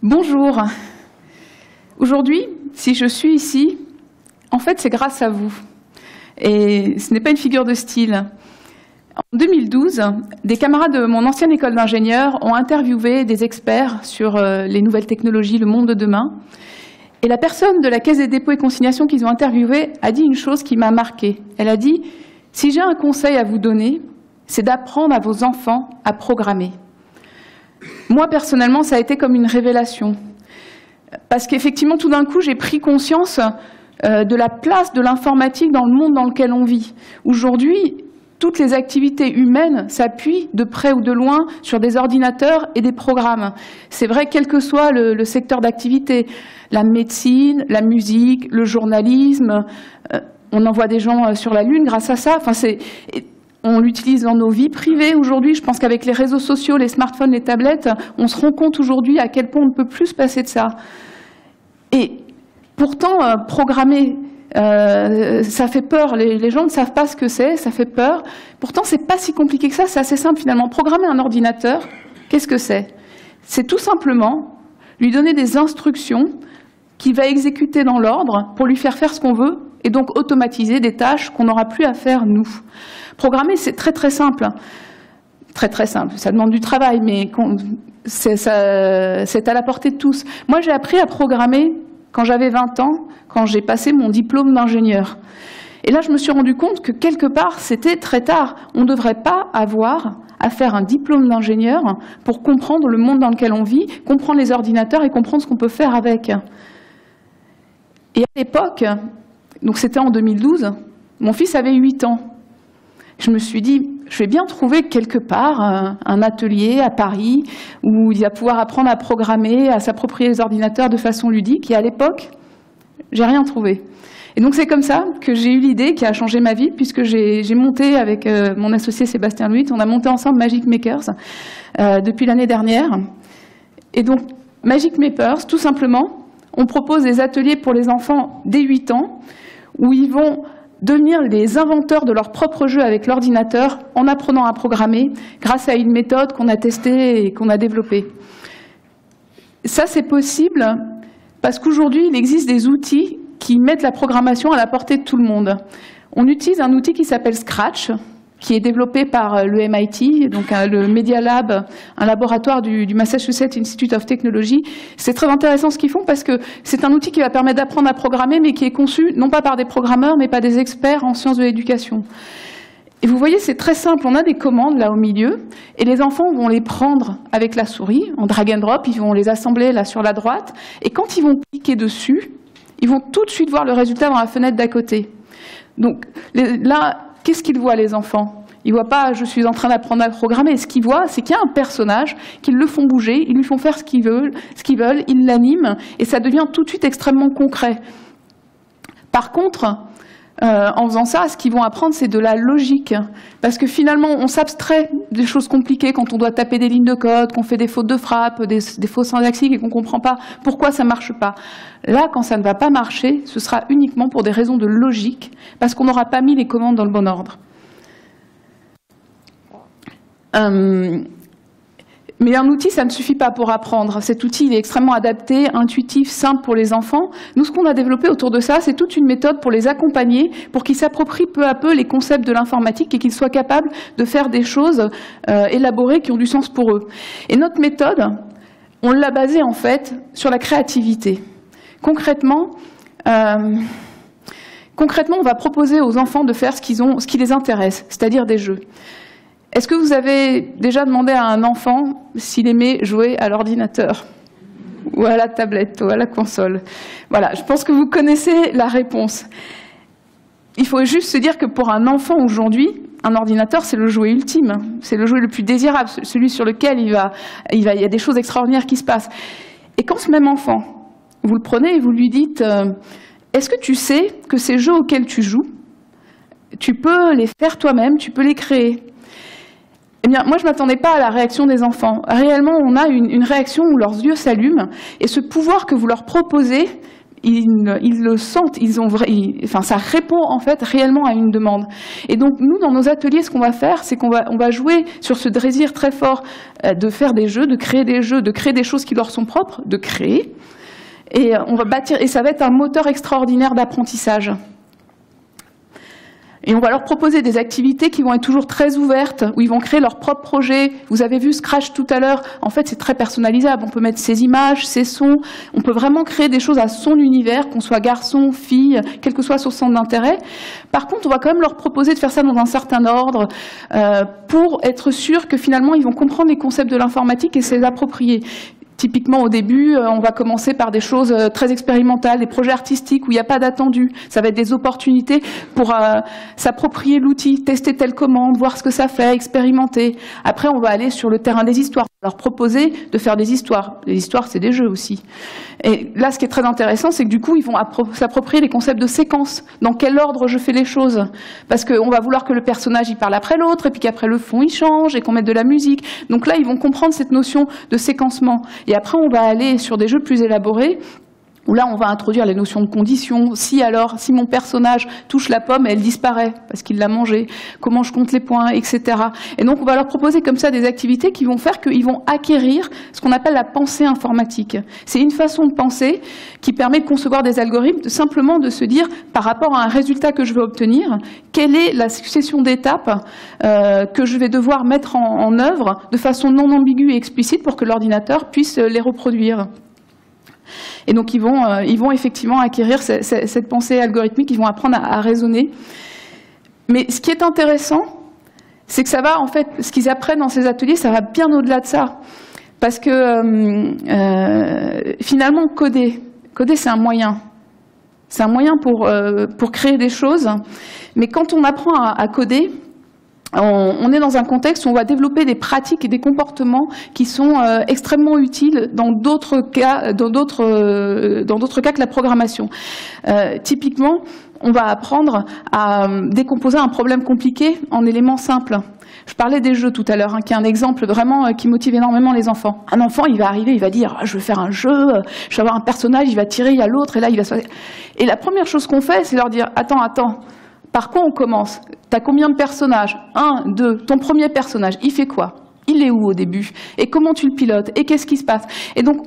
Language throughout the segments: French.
Bonjour. Aujourd'hui, si je suis ici, en fait, c'est grâce à vous. Et ce n'est pas une figure de style. En 2012, des camarades de mon ancienne école d'ingénieurs ont interviewé des experts sur les nouvelles technologies, le monde de demain. Et la personne de la Caisse des dépôts et consignations qu'ils ont interviewée a dit une chose qui m'a marquée. Elle a dit « Si j'ai un conseil à vous donner, c'est d'apprendre à vos enfants à programmer ». Moi, personnellement, ça a été comme une révélation. Parce qu'effectivement, tout d'un coup, j'ai pris conscience de la place de l'informatique dans le monde dans lequel on vit. Aujourd'hui, toutes les activités humaines s'appuient de près ou de loin sur des ordinateurs et des programmes. C'est vrai, quel que soit le secteur d'activité, la médecine, la musique, le journalisme, on envoie des gens sur la Lune grâce à ça. Enfin, on l'utilise dans nos vies privées aujourd'hui. Je pense qu'avec les réseaux sociaux, les smartphones, les tablettes, on se rend compte aujourd'hui à quel point on ne peut plus se passer de ça. Et pourtant, programmer, ça fait peur. Les gens ne savent pas ce que c'est, ça fait peur. Pourtant, c'est pas si compliqué que ça, c'est assez simple finalement. Programmer un ordinateur, qu'est-ce que c'est? C'est tout simplement lui donner des instructions qu'il va exécuter dans l'ordre pour lui faire faire ce qu'on veut et donc automatiser des tâches qu'on n'aura plus à faire nous. Programmer, c'est très très simple. Très très simple. Ça demande du travail, mais c'est à la portée de tous. Moi, j'ai appris à programmer quand j'avais 20 ans, quand j'ai passé mon diplôme d'ingénieur. Et là, je me suis rendu compte que quelque part, c'était très tard. On ne devrait pas avoir à faire un diplôme d'ingénieur pour comprendre le monde dans lequel on vit, comprendre les ordinateurs et comprendre ce qu'on peut faire avec. Et à l'époque, donc c'était en 2012, mon fils avait 8 ans. Je me suis dit, je vais bien trouver quelque part un atelier à Paris où il va pouvoir apprendre à programmer, à s'approprier les ordinateurs de façon ludique. Et à l'époque, j'ai rien trouvé. Et donc c'est comme ça que j'ai eu l'idée qui a changé ma vie, puisque j'ai monté avec mon associé Sébastien Louis, on a monté ensemble Magic Makers depuis l'année dernière. Et donc Magic Makers, tout simplement, on propose des ateliers pour les enfants dès 8 ans, où ils vont devenir les inventeurs de leur propre jeu avec l'ordinateur en apprenant à programmer grâce à une méthode qu'on a testée et qu'on a développée. Ça, c'est possible parce qu'aujourd'hui, il existe des outils qui mettent la programmation à la portée de tout le monde. On utilise un outil qui s'appelle Scratch, qui est développé par le MIT, donc le Media Lab, un laboratoire du Massachusetts Institute of Technology. C'est très intéressant ce qu'ils font parce que c'est un outil qui va permettre d'apprendre à programmer, mais qui est conçu non pas par des programmeurs, mais par des experts en sciences de l'éducation. Et vous voyez, c'est très simple. On a des commandes là au milieu, et les enfants vont les prendre avec la souris, en drag and drop, ils vont les assembler là sur la droite, et quand ils vont cliquer dessus, ils vont tout de suite voir le résultat dans la fenêtre d'à côté. Donc là, qu'est-ce qu'ils voient, les enfants? Ils ne voient pas « je suis en train d'apprendre à programmer ». Ce qu'ils voient, c'est qu'il y a un personnage, qu'ils le font bouger, ils lui font faire ce qu'ils veulent, ils l'animent, et ça devient tout de suite extrêmement concret. Par contre, en faisant ça, ce qu'ils vont apprendre, c'est de la logique. Parce que finalement, on s'abstrait des choses compliquées quand on doit taper des lignes de code, qu'on fait des fautes de frappe, des fautes syntaxiques et qu'on ne comprend pas pourquoi ça ne marche pas. Là, quand ça ne va pas marcher, ce sera uniquement pour des raisons de logique, parce qu'on n'aura pas mis les commandes dans le bon ordre. Mais un outil, ça ne suffit pas pour apprendre. Cet outil, il est extrêmement adapté, intuitif, simple pour les enfants. Nous, ce qu'on a développé autour de ça, c'est toute une méthode pour les accompagner, pour qu'ils s'approprient peu à peu les concepts de l'informatique et qu'ils soient capables de faire des choses élaborées qui ont du sens pour eux. Et notre méthode, on l'a basée en fait sur la créativité. Concrètement, on va proposer aux enfants de faire ce qui les intéresse, c'est-à-dire des jeux. Est-ce que vous avez déjà demandé à un enfant s'il aimait jouer à l'ordinateur ou à la tablette ou à la console? Voilà, je pense que vous connaissez la réponse. Il faut juste se dire que pour un enfant aujourd'hui, un ordinateur, c'est le jouet ultime, c'est le jouet le plus désirable, celui sur lequel il y a des choses extraordinaires qui se passent. Et quand ce même enfant, vous le prenez et vous lui dites « Est-ce que tu sais que ces jeux auxquels tu joues, tu peux les faire toi-même, tu peux les créer ?» Eh bien, moi, je ne m'attendais pas à la réaction des enfants. Réellement, on a une réaction où leurs yeux s'allument, et ce pouvoir que vous leur proposez, ils le sentent, enfin, ça répond en fait réellement à une demande. Et donc nous, dans nos ateliers, ce qu'on va faire, c'est qu'on va jouer sur ce désir très fort de faire des jeux, de créer des choses qui leur sont propres, de créer. Et on va bâtir, et ça va être un moteur extraordinaire d'apprentissage. Et on va leur proposer des activités qui vont être toujours très ouvertes, où ils vont créer leur propre projet. Vous avez vu Scratch tout à l'heure, en fait c'est très personnalisable, on peut mettre ses images, ses sons, on peut vraiment créer des choses à son univers, qu'on soit garçon, fille, quel que soit son centre d'intérêt. Par contre, on va quand même leur proposer de faire ça dans un certain ordre, pour être sûr que finalement ils vont comprendre les concepts de l'informatique et se les approprier. Typiquement, au début, on va commencer par des choses très expérimentales, des projets artistiques où il n'y a pas d'attendu. Ça va être des opportunités pour s'approprier l'outil, tester telle commande, voir ce que ça fait, expérimenter. Après, on va aller sur le terrain des histoires, leur proposer de faire des histoires. Les histoires, c'est des jeux aussi. Et là, ce qui est très intéressant, c'est que du coup, ils vont s'approprier les concepts de séquence. Dans quel ordre je fais les choses? Parce qu'on va vouloir que le personnage, il parle après l'autre, et puis qu'après le fond, il change, et qu'on mette de la musique. Donc là, ils vont comprendre cette notion de séquencement. Et après, on va aller sur des jeux plus élaborés, où là, on va introduire les notions de conditions. Si mon personnage touche la pomme, elle disparaît, parce qu'il l'a mangée. Comment je compte les points, etc. Et donc, on va leur proposer comme ça des activités qui vont faire qu'ils vont acquérir ce qu'on appelle la pensée informatique. C'est une façon de penser qui permet de concevoir des algorithmes, simplement de se dire, par rapport à un résultat que je veux obtenir, quelle est la succession d'étapes que je vais devoir mettre en œuvre de façon non ambiguë et explicite pour que l'ordinateur puisse les reproduire. Et donc ils vont effectivement acquérir cette pensée algorithmique, ils vont apprendre à raisonner. Mais ce qui est intéressant, c'est que ça va, en fait, ce qu'ils apprennent dans ces ateliers, ça va bien au-delà de ça. Parce que finalement, coder c'est un moyen. C'est un moyen pour créer des choses. Mais quand on apprend à coder, on est dans un contexte où on va développer des pratiques et des comportements qui sont extrêmement utiles dans d'autres cas que la programmation. Typiquement, on va apprendre à décomposer un problème compliqué en éléments simples. Je parlais des jeux tout à l'heure, qui est un exemple vraiment qui motive énormément les enfants. Un enfant, il va arriver, il va dire « je vais faire un jeu, je vais avoir un personnage, il va tirer, il y a l'autre, et là, il va se... » Et la première chose qu'on fait, c'est leur dire « attends, par quoi on commence? T'as combien de personnages? 1, 2, ton premier personnage, il fait quoi? Il est où au début? Et comment tu le pilotes? Et qu'est-ce qui se passe ?» Et donc,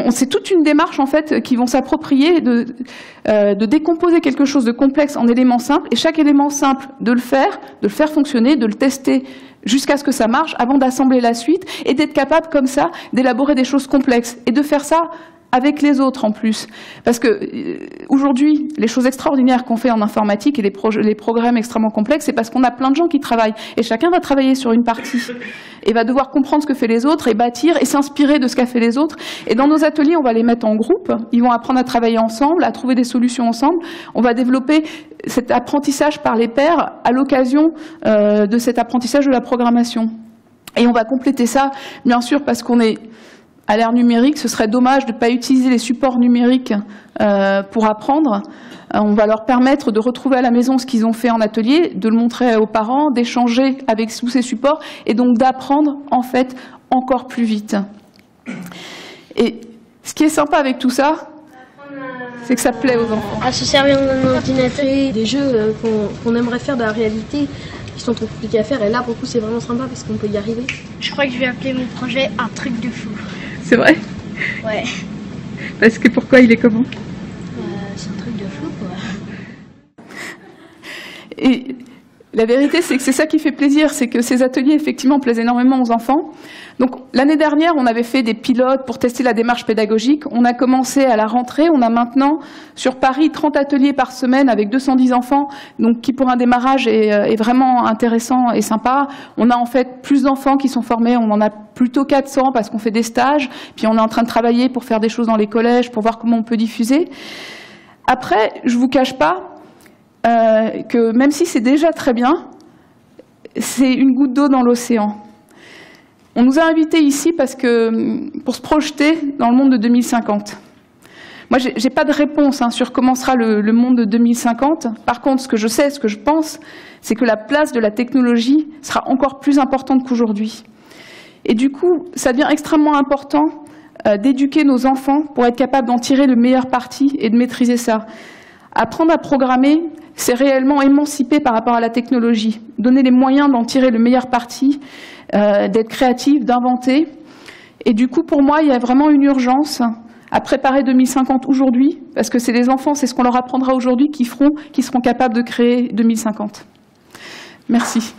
c'est toute une démarche en fait qui vont s'approprier de décomposer quelque chose de complexe en éléments simples, et chaque élément simple de le faire fonctionner, de le tester jusqu'à ce que ça marche avant d'assembler la suite, et d'être capable comme ça d'élaborer des choses complexes et de faire ça avec les autres en plus. Parce que aujourd'hui, les choses extraordinaires qu'on fait en informatique et les programmes extrêmement complexes, c'est parce qu'on a plein de gens qui travaillent. Et chacun va travailler sur une partie et va devoir comprendre ce que fait les autres et bâtir et s'inspirer de ce qu'a fait les autres. Et dans nos ateliers, on va les mettre en groupe. Ils vont apprendre à travailler ensemble, à trouver des solutions ensemble. On va développer cet apprentissage par les pairs à l'occasion de cet apprentissage de la programmation. Et on va compléter ça, bien sûr, parce qu'on est à l'ère numérique, ce serait dommage de ne pas utiliser les supports numériques pour apprendre. On va leur permettre de retrouver à la maison ce qu'ils ont fait en atelier, de le montrer aux parents, d'échanger avec tous ces supports et donc d'apprendre en fait encore plus vite. Et ce qui est sympa avec tout ça, c'est que ça plaît aux enfants. À se servir d'un ordinateur, des jeux qu'on aimerait faire de la réalité, qui sont trop compliqués à faire, et là pour le coup c'est vraiment sympa parce qu'on peut y arriver. Je crois que je vais appeler mon projet un truc de fou. C'est vrai? Ouais. Parce que pourquoi il est comment? C'est un truc de fou, quoi. Et la vérité, c'est que c'est ça qui fait plaisir, c'est que ces ateliers, effectivement, plaisent énormément aux enfants. Donc, l'année dernière, on avait fait des pilotes pour tester la démarche pédagogique. On a commencé à la rentrée. On a maintenant, sur Paris, 30 ateliers par semaine avec 210 enfants, donc qui, pour un démarrage, est vraiment intéressant et sympa. On a en fait plus d'enfants qui sont formés. On en a plutôt 400 parce qu'on fait des stages. Puis, on est en train de travailler pour faire des choses dans les collèges, pour voir comment on peut diffuser. Après, je vous cache pas que même si c'est déjà très bien, c'est une goutte d'eau dans l'océan. On nous a invités ici pour se projeter dans le monde de 2050. Moi, j'ai pas de réponse sur comment sera le monde de 2050. Par contre, ce que je sais, ce que je pense, c'est que la place de la technologie sera encore plus importante qu'aujourd'hui. Et du coup, ça devient extrêmement important d'éduquer nos enfants pour être capables d'en tirer le meilleur parti et de maîtriser ça. Apprendre à programmer, c'est réellement émanciper par rapport à la technologie, donner les moyens d'en tirer le meilleur parti, d'être créatif, d'inventer. Et du coup, pour moi, il y a vraiment une urgence à préparer 2050 aujourd'hui, parce que c'est les enfants, c'est ce qu'on leur apprendra aujourd'hui qui seront capables de créer 2050. Merci.